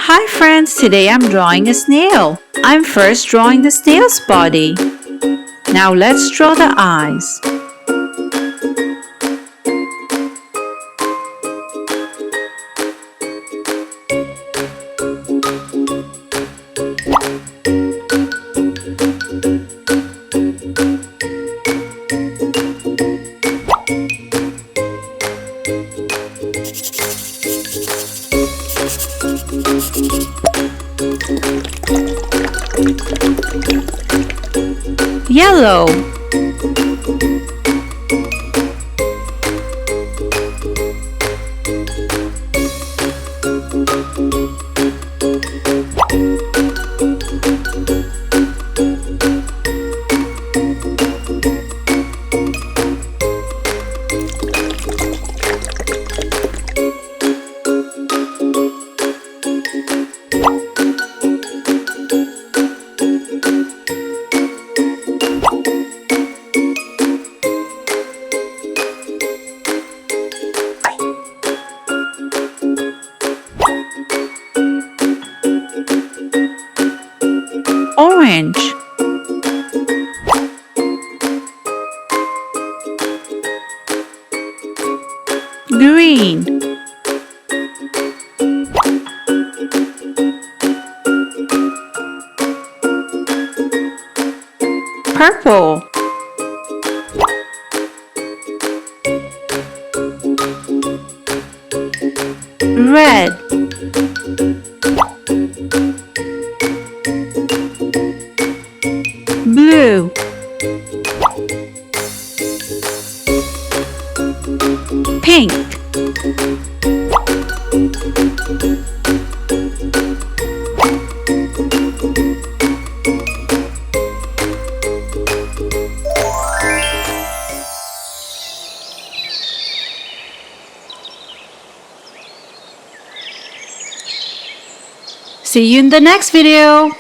Hi friends, today I'm drawing a snail. I'm first drawing the snail's body. Now let's draw the eyes. Yellow. Orange. Green. Purple. Red. Blue. Pink. See you in the next video.